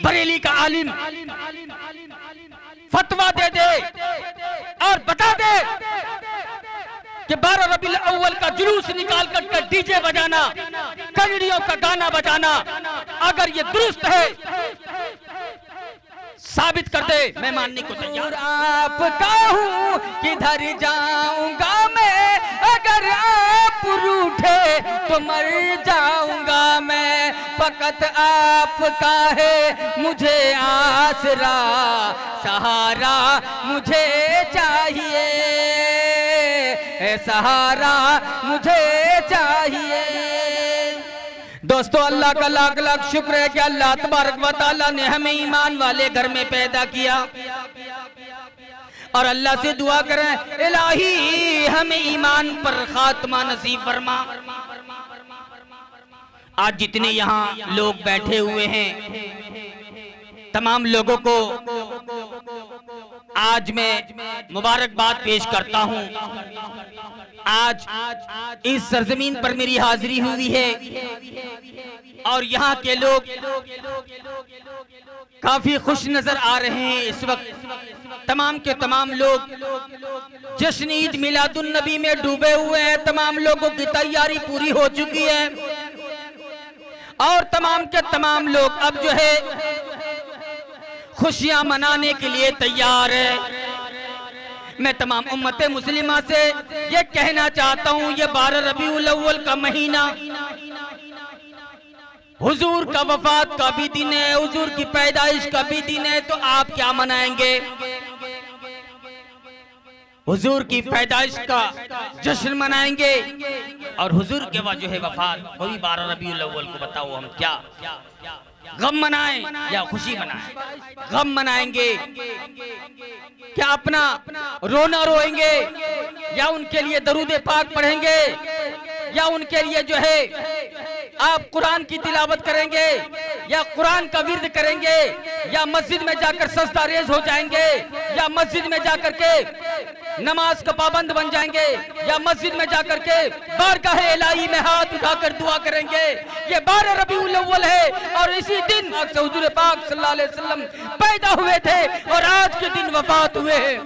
बरेली का आलिम फतवा दे दे और बता दे कि 12 रबीउल अव्वल का जुलूस निकाल कर डीजे बजाना, कजड़ियों का गाना बजाना, अगर ये दुरुस्त है साबित कर दे, मैं मानने को तैयार। आपका हूँ किधर जाऊंगा मैं, अगर आप रूठे तो मर जाऊंगा मैं। फकत आपका है मुझे आसरा, सहारा मुझे चाहिए, सहारा मुझे चाहिए। दोस्तों, अल्लाह का लाख लाख शुक्र है कि अल्लाह तबारक व तआला ने हमें ईमान वाले घर में पैदा किया और अल्लाह से दुआ करें, इलाही हमें ईमान पर खात्मा नसीब फरमा। आज जितने यहाँ लोग बैठे हुए हैं, तमाम लोगों को आज मैं मुबारकबाद पेश करता हूँ। आज इस सरजमीन पर मेरी हाजिरी हुई है और यहाँ के लोग काफी खुश नजर आ रहे हैं। इस वक्त तमाम के तमाम लोग जश्न ईद मिलादुन नबी में डूबे हुए हैं। तमाम लोगों की तैयारी पूरी हो चुकी है और तमाम के तमाम लोग अब जो है खुशियां मनाने के लिए तैयार है। मैं तमाम उम्मते मुस्लिमा से ये कहना चाहता हूँ, ये 12 रबीउल अव्वल का महीना हुजूर का वफात का भी दिन है, हुजूर की पैदाइश का भी दिन है। तो आप क्या मनाएंगे? हुजूर की पैदाइश का जश्न मनाएंगे और हुजूर के बाद जो है वफात वही 12 रबीउल अव्वल को बताओ हम क्या गम मनाएं या खुशी मनाएं? गम मनाएंगे क्या अपना रोना रोएंगे या उनके लिए दरूद पाक पढ़ेंगे या उनके लिए जो है आप कुरान की तिलावत करेंगे या कुरान का विर्द करेंगे या मस्जिद में जाकर सजदा रेज हो जाएंगे या मस्जिद में जाकर के नमाज का पाबंद बन जाएंगे या मस्जिद में जाकर के बारगाह इलाही में हाथ उठाकर दुआ करेंगे? ये 12 रबीउल अव्वल है और इसी दिन हुजूर पाक सल्लल्लाहु अलैहि वसल्लम पैदा हुए थे और आज के दिन वफात हुए हैं।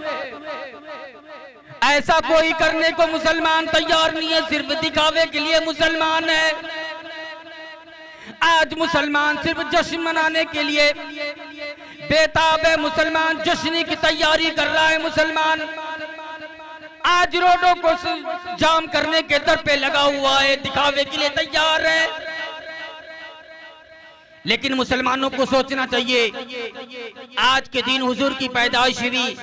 ऐसा कोई करने को मुसलमान तैयार नहीं है, सिर्फ दिखावे के लिए मुसलमान है। आज मुसलमान सिर्फ जश्न मनाने के लिए बेताब है, मुसलमान जश्न की तैयारी कर रहा है। मुसलमान आज रोडों को जाम करने के दर पे लगा हुआ है, दिखावे के लिए तैयार है। लेकिन मुसलमानों को सोचना चाहिए, आज के दिन हुजूर की पैदाइश हुई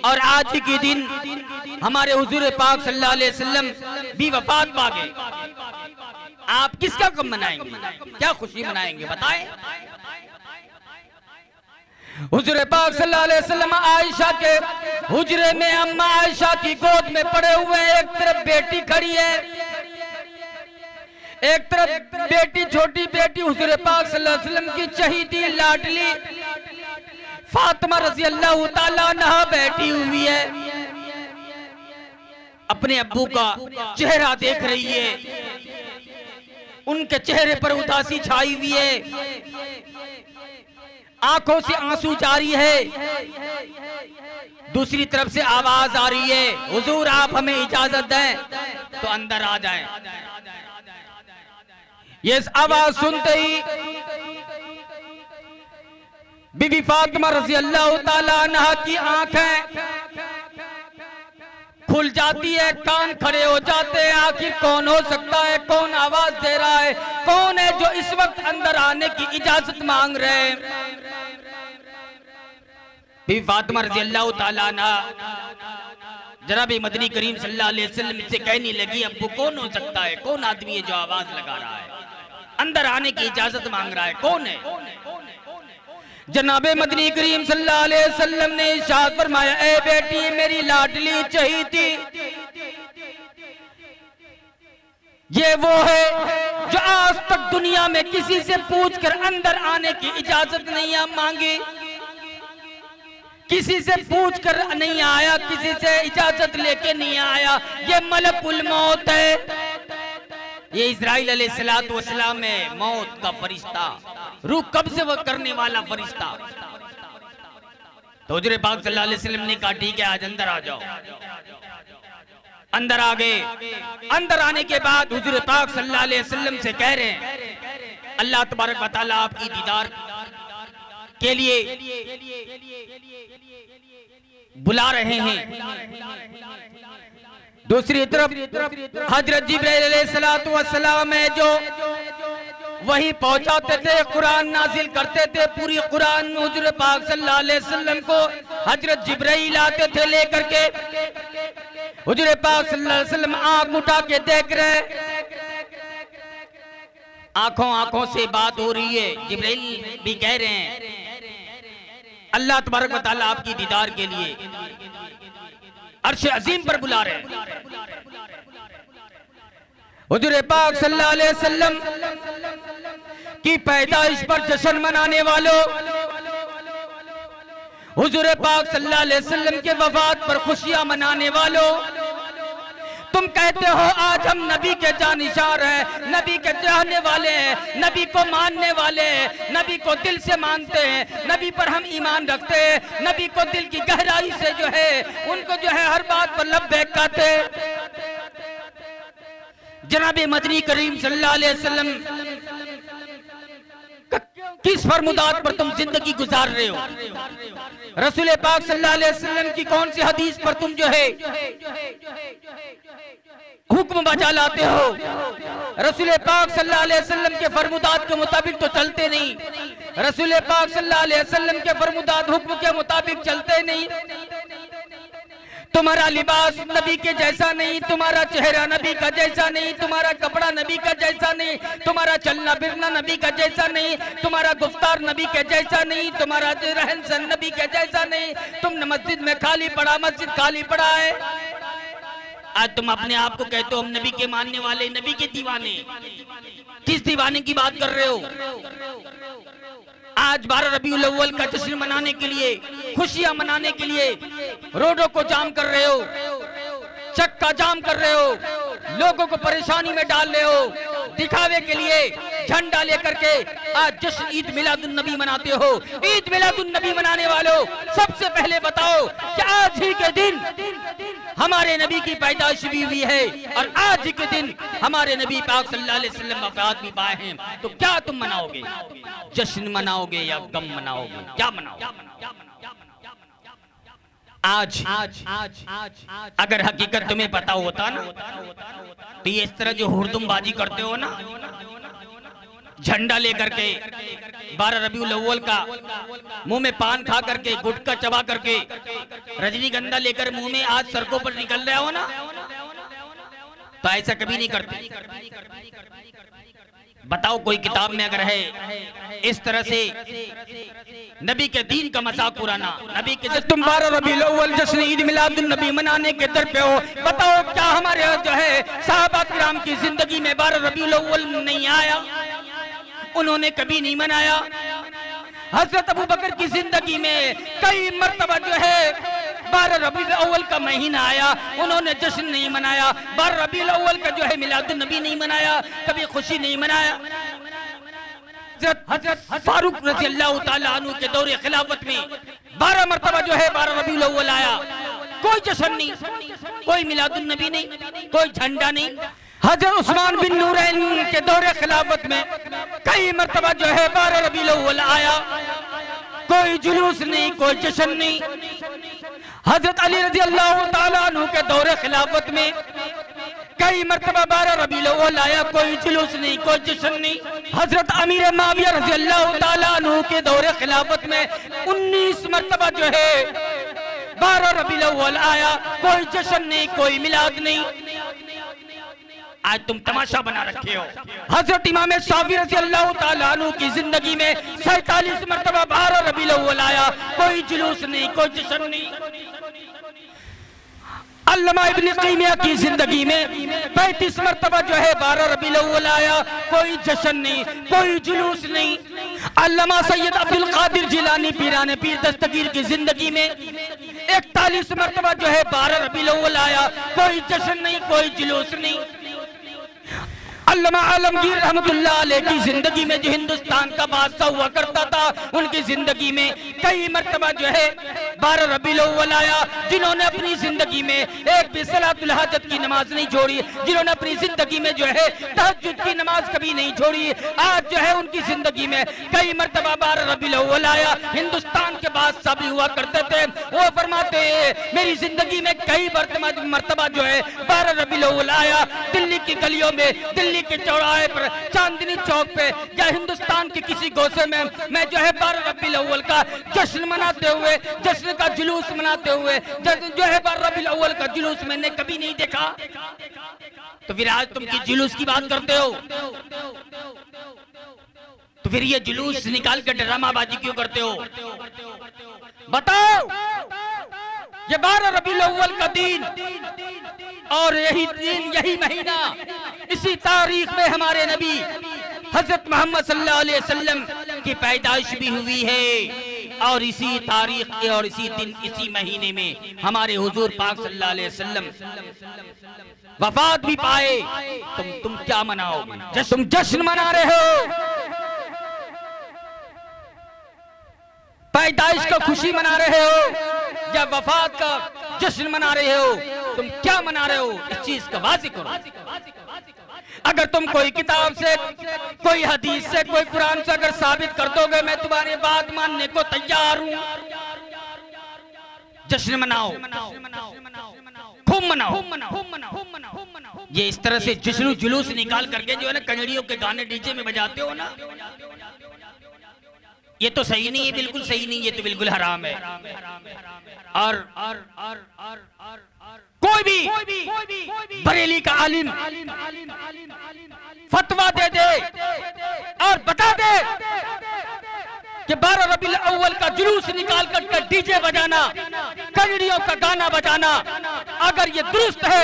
और आज के दिन हमारे हुजूर पाक सल्लल्लाहु अलैहि वसल्लम भी वफात पा गए। आप किसका गम मनाएंगे, क्या खुशी मनाएंगे बताएं? हुजूर पाक सल्लल्लाहु अलैहि वसल्लम आयशा के हुजरे में अम्मा आयशा की गोद में पड़े हुए हैं। एक तरफ बेटी खड़ी है, एक तरफ बेटी, छोटी बेटी हुजूर पाक सल्लल्लाहु अलैहि वसल्लम की चहीती लाडली फातिमा रज़ी अल्लाह ताला अन्हा बैठी हुई है, अपने अब्बू का चेहरा देख रही है। उनके चेहरे पर उदासी छाई हुई है, आंखों से आंसू जारी है। दूसरी तरफ से आवाज आ रही है, हुजूर आप हमें इजाजत दें तो अंदर आ जाएं। ये आवाज सुनते ही बीबी फातिमा रज़ी अल्लाह ताला अन्हा की आंखें खुल जाती है, कान खड़े हो जाते हैं। आखिर कौन हो सकता है, कौन आवाज दे रहा है, कौन है जो इस वक्त अंदर आने की इजाजत मांग रहे हैं? बीबी फातिमा रज़ी अल्लाह ताला अन्हा जनाब मदनी करीम सल्लल्लाहु अलैहि वसल्लम से कहने लगी, अब्बू कौन हो सकता है, कौन आदमी है जो आवाज लगा रहा है, अंदर आने की इजाजत मांग रहा है, कौन है? जनाबे मदनी करीम सल्लल्लाहु अलैहि वसल्लम ने इरशाद फरमाया, ए बेटी मेरी लाडली चहीती, ये वो है जो आज तक दुनिया में किसी से पूछकर अंदर आने की इजाजत नहीं मांगी, किसी से पूछकर नहीं आया, किसी से इजाजत लेके नहीं आया। ये मलकुल मौत है। ये इस्राइल अलैहिस्सलाम में मौत का फरिश्ता, रूह कब्ज़ वो करने वाला फरिश्ता। तो हुजूर पाक सल्लल्लाहु अलैहि वसल्लम ने कहा ठीक है आज अंदर आ जाओ। अंदर आ गए। अंदर आने के बाद हुजूर पाक सल्लल्लाहु अलैहि वसल्लम से कह रहे हैं अल्लाह तबारक व तआला आपकी दीदार के लिए बुला रहे हैं। दूसरी तरफ हजरत जिब्राइल अलैहिस्सलाम है जो वही पहुंचाते थे, कुरान नाजिल करते थे। पूरी कुरान हुजूर पाक सल्लल्लाहु अलैहि वसल्लम को हजरत जिब्राइल आते थे लेकर के। हुजूर पाक सल्लल्लाहु अलैहि वसल्लम आंख उठा के देख रहे, आंखों आंखों से बात हो रही है। जिब्राइल भी कह रहे हैं अल्लाह तबारक व तआला आपकी दीदार के लिए अर्श अजीम पर बुला रहे हैं। हुजूर पाक सल्लल्लाहु अलैहि वसल्लम की पैदाइश पर जश्न मनाने वालों, हुजूर पाक सल्लल्लाहु अलैहि वसल्लम के वफात पर खुशियां मनाने वालों, तुम कहते हो आज हम नबी के जानिशार हैं, नबी के चाहने वाले हैं, नबी को मानने वाले हैं, नबी को दिल से मानते हैं, नबी पर हम ईमान रखते हैं, नबी को दिल की गहराई से जो है उनको जो है हर बात पर लब्बैक कहते हैं। जनाब मदनी करीम सल्लल्लाहु अलैहि वसल्लम किस फरमुदात पर तुम जिंदगी गुजार रहे हो? रसूल पाक सल्लल्लाहु अलैहि वसल्लम की कौन सी हदीस पर तुम जो है हुक्म बजा लाते हो? रसूल पाक सल्लल्लाहु अलैहि वसल्लम के फरमुदात के मुताबिक तो चलते नहीं। रसूल पाक सल्लल्लाहु अलैहि वसल्लम के फरमुदात हुक्म के मुताबिक चलते नहीं। तुम्हारा लिबास नबी के जैसा नहीं, तुम्हारा चेहरा नबी का जैसा नहीं, तुम्हारा कपड़ा नबी का जैसा नहीं, तुम्हारा चलना फिरना नबी का जैसा नहीं, तुम्हारा गुफ्तार नबी के जैसा नहीं, तुम्हारा रहन सहन नबी के जैसा नहीं। तुम मस्जिद में खाली पड़ा, मस्जिद खाली पड़ा है। आज तुम अपने आप को कहते हो हम नबी के मानने वाले, नबी के दीवाने। किस दीवाने की बात कर रहे हो? आज 12 रबीउल अव्वल का जश्न मनाने के लिए, खुशियां मनाने के लिए रोडों को जाम कर रहे हो, चक्का जाम कर रहे हो, लोगों को परेशानी में डाल रहे हो, दिखावे के लिए झंडा लेकर के आज जश्न ईद मिलादुन नबी मनाते हो। ईद मिलादुन नबी मनाने वालों, सबसे पहले बताओ कि आज ही के दिन हमारे नबी की पैदाइश भी हुई है और आज ही के दिन हमारे नबी पाक सल्लल्लाहु अलैहि वसल्लम वफात भी पाए हैं। तो क्या तुम मनाओगे? जश्न मनाओगे या गम मनाओगे? क्या मनाओगे? आज अगर हकीकत तुम्हें पता होता ना तो ये इस तरह जो हुड़दुमबाजी करते हो ना, झंडा लेकर के 12 रबीउल अव्वल का मुंह में पान खा करके, गुटखा चबा करके, रजनीगंधा लेकर मुंह में आज सड़कों पर निकल रहे हो ना, तो ऐसा कभी नहीं करते। बताओ कोई किताब में अगर है इस तरह से नबी के दीन का मजाक उड़ाना, नबी के तुम 12 रबीउल अव्वल जश्न ईद मिलादुन नबी मनाने के दर पे हो, बताओ क्या हमारे जो है सहाबा किराम की जिंदगी में 12 रबीउल अव्वल नहीं आया? उन्होंने कभी नहीं मनाया। हजरत अबू बकर की जिंदगी में कई मर्तबा जो है 12 रबीउल अव्वल का महीना आया, उन्होंने जश्न नहीं मनाया। 12 रबीउल अव्वल का जो है मिलादुन नबी नहीं मनाया, कभी खुशी नहीं मनाया। हजरत फारूक रज़ी अल्लाह ताला अन्हु के दौरे खिलाफत में 12 मर्तबा जो है 12 रबीउल अव्वल आया, कोई जश्न नहीं, कोई मिलादुन नबी नहीं, कोई झंडा नहीं। हजरत उस्मान बिन नूरैन के दौरे खिलाफत में कई मर्तबा जो है 12 रबीउल अव्वल आया, कोई जुलूस नहीं, कोई जश्न नहीं। हजरत अली रज़ी अल्लाह ताला अन्हु के दौरे खिलाफत में कई मर्तबा 12 रबीउल अव्वल आया, कोई जुलूस नहीं, कोई जश्न नहीं। हजरत अमीर माविया रज़ी अल्लाह ताला अन्हु के दौरे खिलाफत में 19 मर्तबा जो है 12 रबीउल अव्वल आया, कोई जश्न नहीं, कोई मिलाद नहीं। आज तुम तमाशा बना रखे हो। हजरत इमाम शाफी रज़ी अल्लाह ताला अन्हु की जिंदगी में 47 मर्तबा 12 रबीउल अव्वल आया, कोई जुलूस नहीं, कोई जश्न नहीं। अल्लामा इब्न क़य्यिम की जिंदगी में 35 मर्तबा जो है 12 रबीउल अव्वल आया, कोई जश्न नहीं, कोई जुलूस नहीं। अल्लामा सैयद अब्दुल कादिर जिलानी पीराने पीर दस्तगीर की जिंदगी में 41 मर्तबा जो है 12 रबीउल अव्वल आया, कोई जश्न नहीं, कोई जुलूस नहीं। अल्लामा आलमगीर रहमतुल्लाह अलैह की जिंदगी में जो हिंदुस्तान का बादशाह हुआ करता था, उनकी जिंदगी में कई मर्तबा जो है 12 रबीउल अव्वल आया, जिन्होंने अपनी जिंदगी में एक भी सलातुल हाजत की नमाज नहीं छोड़ी, जिन्होंने अपनी जिंदगी में जो है तहज्जुद की नमाज कभी नहीं छोड़ी। आज जो है उनकी जिंदगी में कई मर्तबा 12 रबीउल अव्वल आया। हिंदुस्तान के बादशाह भी हुआ करते थे, वो फरमाते मेरी जिंदगी में कई मर्तबा जो है 12 रबीउल अव्वल आया। दिल्ली की गलियों में, दिल्ली के चौराहे पर, चांदनी चौक पे या हिंदुस्तान के किसी गोशे में मैं जो है 12 रबीउल अव्वल का जश्न मनाते हुए, जश्न का जुलूस मनाते हुए जो है 12 रबीउल अव्वल का जुलूस मैंने कभी नहीं देखा। तो फिर आज तुम की जुलूस की बात करते हो, तो फिर ये जुलूस निकाल कर ड्रामाबाजी क्यों करते हो? बताओ, ये 12 रबीउल अव्वल का दिन और यही दिन, यही महीना, इसी तारीख में हमारे नबी हजरत मोहम्मद सल्लल्लाहु अलैहि वसल्लम की पैदाइश भी हुई है और इसी तारीख और इसी दिन, इसी महीने में हमारे हुजूर पाक सल्लल्लाहु अलैहि वसल्लम वफात भी पाए। तुम क्या मनाओगे? तुम जश्न मना रहे हो, पैदाइश का खुशी मना रहे हो या वफात का जश्न मना रहे हो? तुम क्या मना रहे हो? इस चीज का वाज़िह करो। अगर तुम कोई किताब से, कोई हदीस से, कोई कुरान से अगर साबित कर दोगे मैं तुम्हारी बात मानने को तैयार हूं। जश्न मनाओ, खूब मनाओ। ये इस तरह से जश्न जुलूस निकाल करके जो है ना कजड़ियों के गाने डीजे में बजाते हो ना, ये तो सही नहीं है, बिल्कुल सही नहीं, ये तो बिल्कुल हराम है। और कोई भी बरेली का आलिम फतवा दे दे और बता दे कि 12 रबीउल अव्वल का जुलूस निकाल कर डीजे बजाना, कजड़ियों का गाना बजाना, अगर ये दुरुस्त है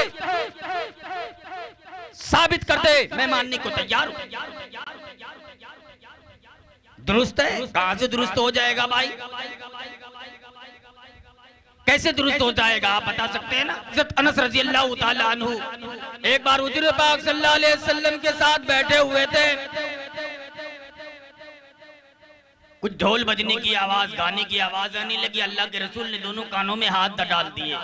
साबित कर दे, मैं मानने को तैयार हूं। दुरुस्त है? कहां से दुरुस्त हो जाएगा भाई? कैसे दुरुस्त हो जाएगा आप बता सकते हैं ना? हज़रत अनस रज़ी अल्लाह ताला अन्हु एक बार हुज़ूर पाक सल्लल्लाहु अलैहि वसल्लम के साथ बैठे हुए थे। कुछ ढोल बजने की आवाज, गाने की आवाज आने लगी। अल्लाह के रसूल ने दोनों कानों में हाथ डाल दिए,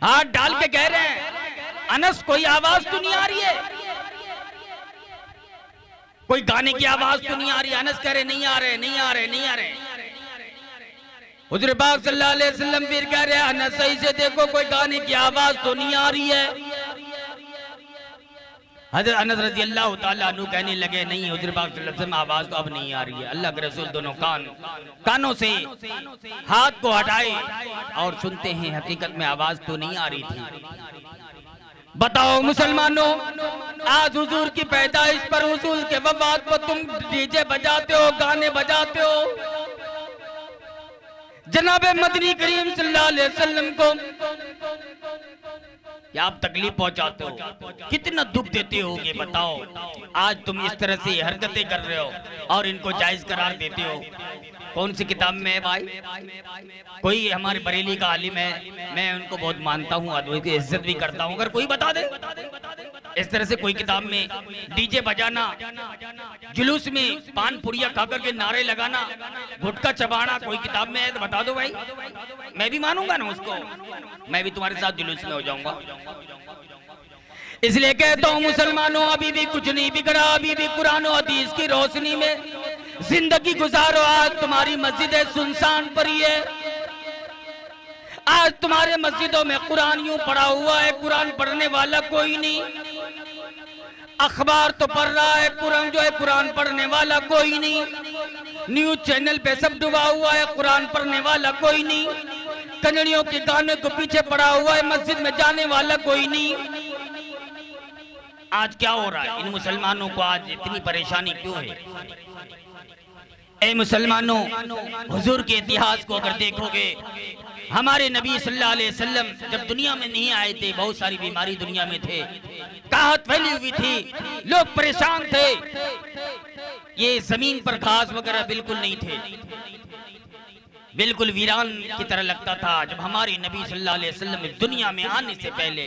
हाथ डाल के कह रहे हैं अनस कोई आवाज तो नहीं आ रही है, कोई गाने की आवाज तो नहीं आ रही? अनस कह रहे नहीं आ रहे, नहीं आ रहे, नहीं आ रहे। हुज़ूर पाक सल्लल्लाहु अलैहि वसल्लम फिर कह रहे अनस सही से देखो, कोई गाने की आवाज तो नहीं आ रही है। हज़रत अनस रज़ी अल्लाह ताला अन्हु कहने लगे नहीं हुज़ूर पाक सल्लल्लाहु अलैहि वसल्लम आवाज तो अब नहीं आ रही है। अल्लाह के रसूल दोनों कानों से हाथ को हटाए और सुनते हैं, हकीकत में आवाज तो नहीं आ रही थी। बताओ मुसलमानों, आज हुजूर की पैदाइश पर, हुजूर के वफात पर तुम डीजे बजाते हो, गाने बजाते हो, जनाबे मदनी करीम सल्लल्लाहु अलैहि वसल्लम को या आप तकलीफ पहुंचाते हो, कितना दुख देते होगे बताओ। आज तुम इस तरह से हरकतें कर रहे हो और इनको जायज करार देते हो। कौन सी किताब में है भाई? कोई हमारे बरेली का आलिम है, मैं उनको बहुत मानता हूँ, उनकी इज्जत भी करता हूँ, अगर कोई बता दे इस तरह से कोई किताब में डीजे बजाना, जुलूस में पान पुड़िया खाकर के नारे लगाना, गुटखा चबाना कोई किताब में है तो बता दो भाई, मैं भी मानूंगा ना उसको, मैं भी तुम्हारे साथ जुलूस में हो जाऊंगा। इसलिए कहता हूँ मुसलमानों, अभी भी कुछ नहीं बिगड़ा, अभी भी कुरान और हदीस की रोशनी में जिंदगी गुजारो। आज तुम्हारी मस्जिदें सुनसान पड़ी है, आज तुम्हारे मस्जिदों में कुरान यूं पड़ा हुआ है, कुरान पढ़ने वाला कोई नहीं। अखबार तो पढ़ रहा है, कुरान जो है कुरान पढ़ने वाला कोई नहीं। न्यूज चैनल पे सब डूबा हुआ है, कुरान पढ़ने वाला कोई नहीं। कजड़ियों के गाने को पीछे पड़ा हुआ है, मस्जिद में जाने वाला कोई नहीं। आज क्या हो रहा है? इन मुसलमानों को आज इतनी परेशानी क्यों है? ए मुसलमानों, हुजूर के इतिहास को अगर देखोगे, हमारे नबी सल्लल्लाहु अलैहि वसल्लम जब दुनिया में नहीं आए थे, बहुत सारी बीमारी दुनिया में थे, काहत फैली हुई थी, लोग परेशान थे, ये जमीन पर घास वगैरह बिल्कुल नहीं थे, बिल्कुल वीरान की तरह लगता था। जब हमारे नबी सल्लल्लाहु अलैहि वसल्लम दुनिया में आने से पहले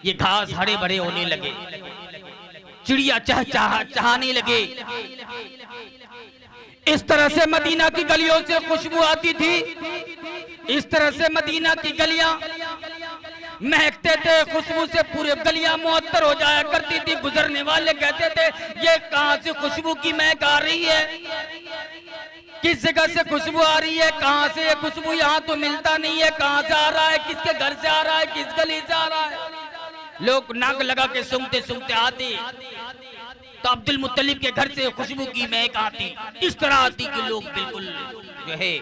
ये घास हरे भरे होने लगे। चिड़िया चहचहाने लगे। इस तरह से मदीना की गलियों से खुशबू आती थी, इस तरह से मदीना की गलियां महकते थे, खुशबू से पूरे गलियां मुअत्तर हो जाया करती थी। गुजरने वाले कहते थे ये कहां से खुशबू की महक आ रही है, किस जगह से खुशबू आ रही है, कहां से ये खुशबू, यहाँ तो मिलता नहीं है, कहां से आ रहा है, किसके घर से आ रहा है, किस गली से आ रहा है। लोग नाक लगा के सूंघते सूंघते आते तो अब्दुल मुत्तलिब के घर से खुशबू की महक आती, इस तरह आती कि लोग बिल्कुल जो है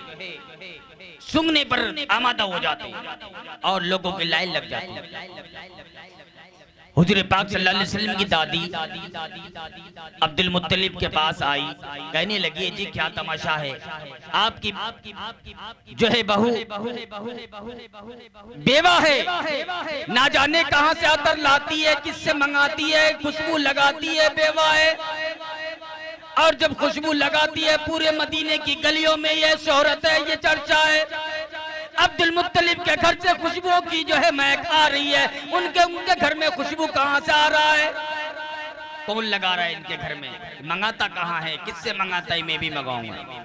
सूंघने पर आमादा हो जाते और लोगों की लाइन लग जाती। हुजूर पाक सल्लल्लाहु अलैहि वसल्लम की दादी अब्दुल मुत्तलिब के पास आई, कहने लगी जी क्या तमाशा है, आपकी जो है बहू बेवा है, ना जाने कहां से अतर लाती है, किससे मंगाती है, खुशबू लगाती है, बेवा है। और जब खुशबू लगाती है पूरे मदीने की गलियों में ये शोहरत है, ये चर्चा है। अब्दुल मुत्तलिब के घर से खुशबू की जो है महक आ रही है, उनके घर में खुशबू कहां से आ रहा है, कौन लगा रहा है इनके घर में, मंगाता कहां है, किससे मंगाता है, मैं भी मंगाऊंगा।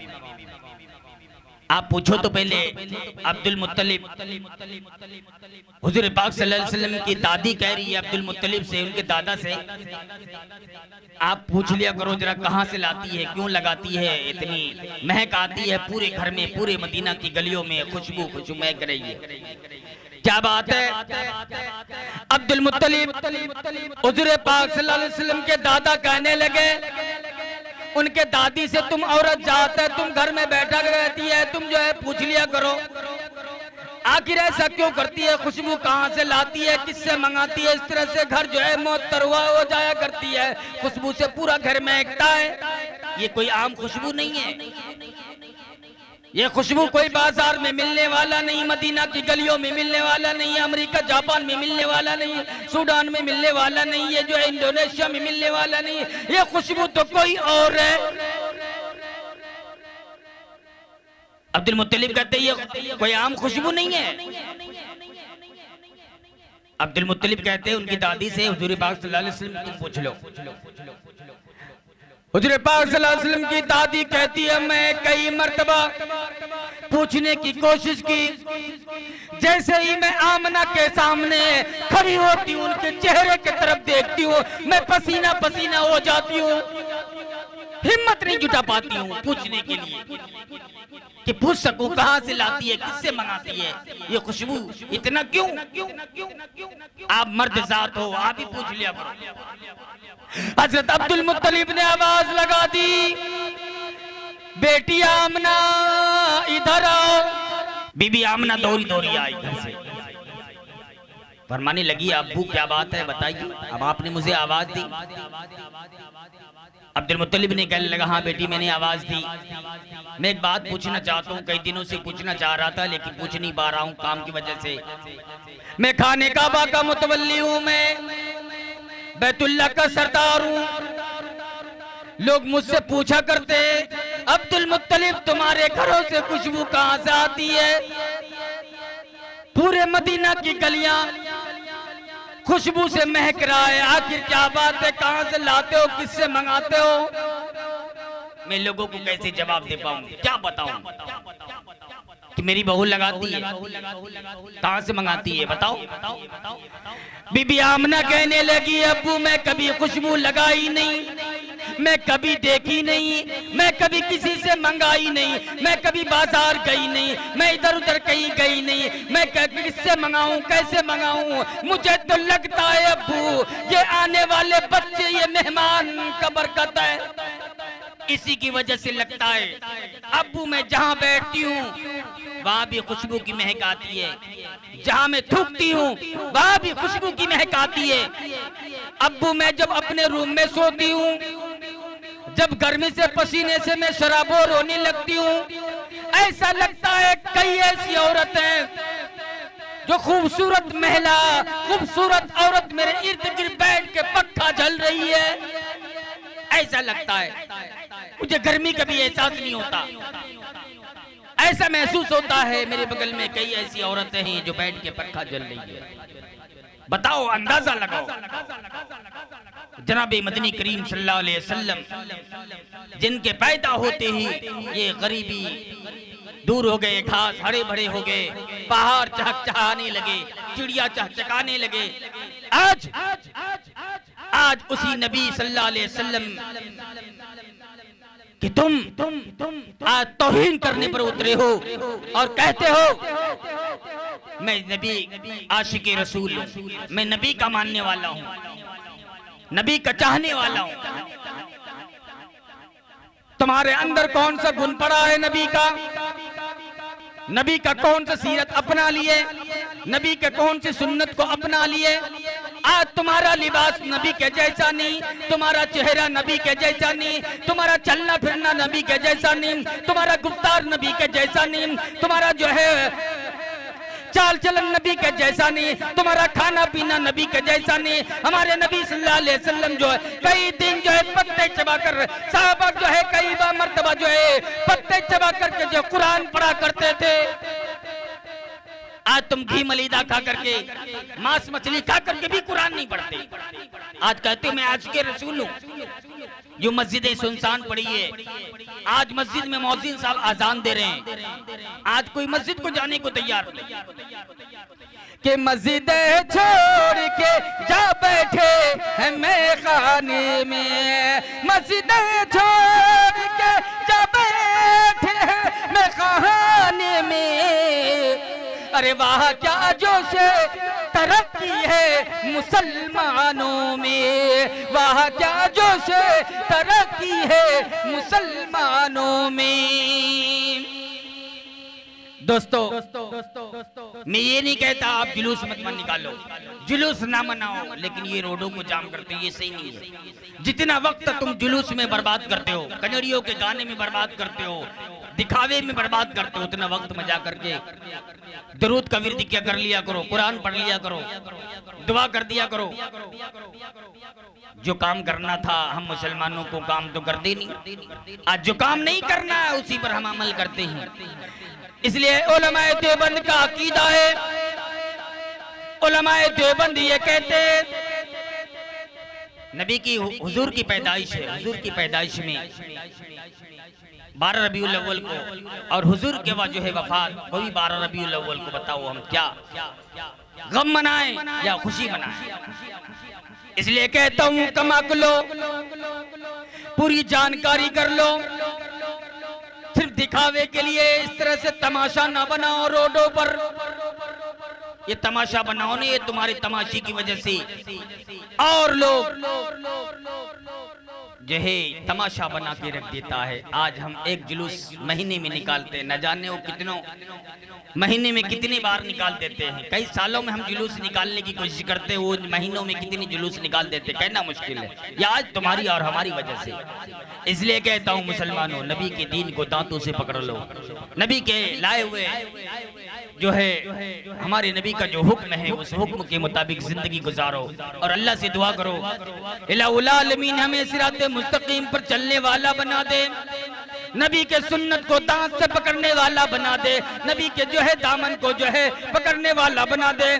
आप पूछो तो पहले अब्दुल मुत्तलिब, हुजूर पाक सल्लल्लाहु अलैहि वसल्लम की दादी कह रही है अब्दुल मुत्तलिब से, उनके दादा से, आप पूछ लिया करो जरा कहां से लाती है, क्यों लगाती है, इतनी महक आती है पूरे घर में, पूरे मदीना की गलियों में खुशबू महक रही है, क्या बात है। अब्दुल मुत्तलिब हुजूर पाक सल्लल्लाहु अलैहि वसल्लम के दादा कहने लगे उनके दादी से, तुम औरत जात है, तुम घर में बैठा रहती है, तुम जो है पूछ लिया करो आखिर ऐसा क्यों करती है, खुशबू कहां से लाती है, किससे मंगाती है, इस तरह से घर जो है मुअत्तर हो जाया करती है, खुशबू से पूरा घर महकता है। ये कोई आम खुशबू नहीं है, ये खुशबू कोई बाजार में मिलने वाला नहीं, मदीना की गलियों में मिलने वाला नहीं है, अमेरिका जापान में मिलने वाला नहीं है, सूडान में मिलने वाला नहीं है, जो है इंडोनेशिया में मिलने वाला नहीं है, ये खुशबू तो कोई और है। अब्दुल मुत्तलिब कहते हैं ये कोई आम खुशबू नहीं है। अब्दुल मुत्तलिब कहते हैं उनकी दादी से, हुजूर पाक सल्लल्लाहु अलैहि वसल्लम तुम पूछ लो। हुजूर पाक सल्लल्लाहु अलैहि वसल्लम की दादी कहती है मैं कई मर्तबा पूछने की कोशिश की, जैसे ही मैं आमना के सामने खड़ी होती हूँ, उनके चेहरे की तरफ देखती हूँ, मैं पसीना पसीना हो जाती हूँ, हिम्मत नहीं जुटा पाती हूँ पूछने के लिए कि पूछ सकूं कहां से लाती है, किससे मंगाती है, ये खुशबू इतना क्यों। आप मर्द जात हो, आप ही पूछ लिया करो। हजरत अब्दुल मुत्तलिब ने आवाज लगा दी, बेटी आमना इधर आओ। बीबी आमना दौड़ी दौड़ी आई घर से, फरमाने लगी अब्बू क्या बात है बताइए, अब आपने मुझे आवाज दी। अब्दुल मुत्तलिब ने कहने लगा हाँ बेटी मैंने आवाज दी, मैं एक बात पूछना चाहता हूँ, कई दिनों से पूछना चाह रहा था लेकिन पूछ नहीं पा रहा हूँ काम की वजह से। मैं खाने काबा का मुतवल्ली हूँ, मैं बैतुल्लाह का सरदार हूँ, लोग मुझसे पूछा करते अब्दुल मुत्तलिब तुम्हारे घरों से खुशबू कहाँ से आती है, पूरे मदीना की गलियां खुशबू से महक रहा है, आखिर क्या बात है, कहां से लाते हो, किससे मंगाते हो। मैं लोगों को कैसे जवाब दे पाऊं, क्या बताऊं कि मेरी बहू लगाती है, कहां से मंगाती है बताओ। बीबी आमना कहने लगी अब्बू मैं कभी खुशबू लगाई नहीं, मैं कभी देखी नहीं, मैं कभी किसी से मंगाई नहीं, मैं कभी बाजार गई नहीं, मैं इधर उधर कहीं गई नहीं, मैं किससे मंगाऊं, कैसे मंगाऊं। मुझे तो लगता है अब्बू ये आने वाले बच्चे ये मेहमान का बरकत है, इसी की वजह से लगता है अब्बू मैं जहाँ बैठती हूँ वहाँ भी खुशबू की महक आती है, जहाँ मैं थूकती हूँ वहाँ भी खुशबू की महक आती है। अब्बू मैं जब अपने रूम में सोती हूँ, जब गर्मी से पसीने से मैं शराबोर होने लगती हूँ, ऐसा लगता है कई ऐसी औरत है जो खूबसूरत महिला, खूबसूरत औरत मेरे इर्द गिर्द बैठ के पक्का जल रही है, ऐसा लगता है। मुझे गर्मी का भी एहसास नहीं होता, ऐसा महसूस होता है मेरे बगल में कई ऐसी औरतें हैं जो बैठ के पक्का जल रही है। बताओ, अंदाजा लगाओ। जनाब मदनी करीम सल्लल्लाहु अलैहि वसल्लम जिनके पैदा होते ही ये गरीबी दूर हो गए, घास हरे भरे हो गए, पहाड़ चहचहाने लगे, चिड़िया चहचहाने लगे। आज उसी नबी सल्लल्लाहु अलैहि वसल्लम कि तुम आज तौहीन करने पर उतरे हो और कहते हो मैं नबी आशिक़े रसूल हूं, मैं नबी का मानने वाला हूं, नबी का चाहने वाला हूं। तुम्हारे अंदर कौन सा गुण पड़ा है नबी का? नबी का कौन सा सीरत अपना लिए, नबी के कौन सी सुन्नत को अपना लिए? आज तुम्हारा लिबास नबी के जैसा नहीं, तुम्हारा चेहरा नबी के जैसा नहीं, तुम्हारा चलना फिरना नबी के जैसा नहीं, तुम्हारा गुफ्तार नबी के जैसा नहीं, तुम्हारा जो है चाल चलन नबी के जैसा नहीं, तुम्हारा खाना पीना नबी के जैसा नहीं। हमारे नबी सल्लल्लाहु अलैहि वसल्लम जो है कई दिन जो है पत्ते चबाकर, साहबा जो है कई बार मर्तबा जो है पत्ते चबा करके जो कुरान पढ़ा करते थे। आज तुम घी मलीदा खा करके, मांस मछली खा करके भी कुरान नहीं पढ़ते। आज कहते हो मैं आशिक़े रसूल हूं। जो मस्जिदें सुनसान पड़ी है, आज मस्जिद में मौज़िन साहब अजान दे रहे हैं, आज कोई मस्जिद को जाने को तैयार नहीं कि मस्जिद छोड़ के जा बैठे हैं मैखाने में, मस्जिद छोड़ के जा बैठे हैं मैखाने में। अरे वाह क्या जोश तरक्की है मुसलमानों में, वाह क्या जोश तरक्की है मुसलमानों में। दोस्तों मैं ये नहीं कहता आप जुलूस मत निकालो, जुलूस ना मनाओ, लेकिन ये रोडों को जाम करते ये सही नहीं है। जितना वक्त तुम जुलूस में बर्बाद करते हो, कजड़ियों के गाने में बर्बाद करते हो, दिखावे में बर्बाद करते हो, उतना वक्त में जा करके दरूद का विर्द क्या कर लिया करो, कुरान पढ़ लिया करो, दुआ कर दिया करो। जो काम करना था हम मुसलमानों को काम तो करते नहीं, आज जो काम नहीं करना है उसी पर हम अमल करते हैं। इसलिए उलमाए देवबंद का अकीदा है, उलमाए देवबंद ये कहते नबी की हुजूर की पैदाइश है, हुजूर की पैदाइश में 12 रबीउल अव्वल को और हुजूर के बाद जो है वफात वो भी 12 रबीउल अव्वल को। बताओ हम क्या गम मनाएं या खुशी मनाएं? इसलिए कहता हूं कमाक लो, पूरी जानकारी कर लो, सिर्फ दिखावे के लिए इस तरह से तमाशा ना बनाओ रोडों पर। ये तमाशा बनाओ नहीं, ये तुम्हारी तमाशी की वजह से और लोग जो है तमाशा बना के रख देता है। आज हम एक जुलूस महीने में निकालते हैं, न जाने वो कितनों महीने में कितनी बार निकाल देते हैं। कई सालों में हम जुलूस निकालने की कोशिश करते हैं, वो महीनों में कितनी जुलूस निकाल देते, कहना मुश्किल है। ये आज तुम्हारी और हमारी वजह से। इसलिए कहता हूँ मुसलमानों, नबी के दीन को दांतों से पकड़ लो, नबी के लाए हुए जो है हमारे नबी का जो हुक्म है उस हुक्म के मुताबिक जिंदगी गुजारो और अल्लाह से दुआ करो इलाहुल आलमीन हमें सिराते मुस्तकीम पर चलने वाला बना दे, नबी के सुन्नत को दांत से पकड़ने वाला बना दे, नबी के जो है दामन को जो है पकड़ने वाला बना दे,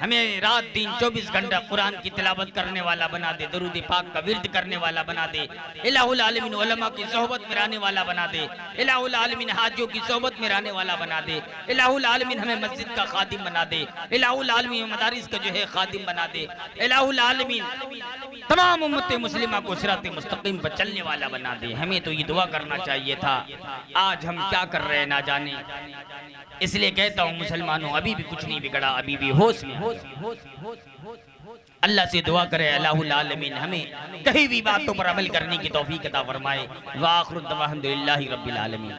हमें रात दिन 24 घंटा कुरान की तिलावत करने वाला बना दे, दरूद पाक का विर्द करने वाला बना दे, इलाहुल आलमीन उलमा की सोहबत में रहने वाला बना दे, इलाहुल आलमीन हाजियों की सोहबत में रहने वाला बना दे, इलाहुल आलमीन हमें मस्जिद का खादिम बना दे, इलाहुल आलमीन मदारिस का जो है खादिम बना दे, इलाहुल आलमीन तमाम उम्मत मुस्लिमा को सिराते मुस्तकीम पर चलने वाला बना दे। हमें तो ये दुआ करना चाहिए था, आज हम क्या कर रहे हैं ना जाने। इसलिए कहता हूँ मुसलमानों, अभी भी कुछ नहीं बिगड़ा, अभी भी होश में अल्लाह से दुआ करे अल्लाहुल आलमीन हमें कहीं भी बातों पर अमल करने की तौफीक अता फरमाए। व आखिरु दअवाना अल्हम्दुलिल्लाहि रब्बिल आलमीन।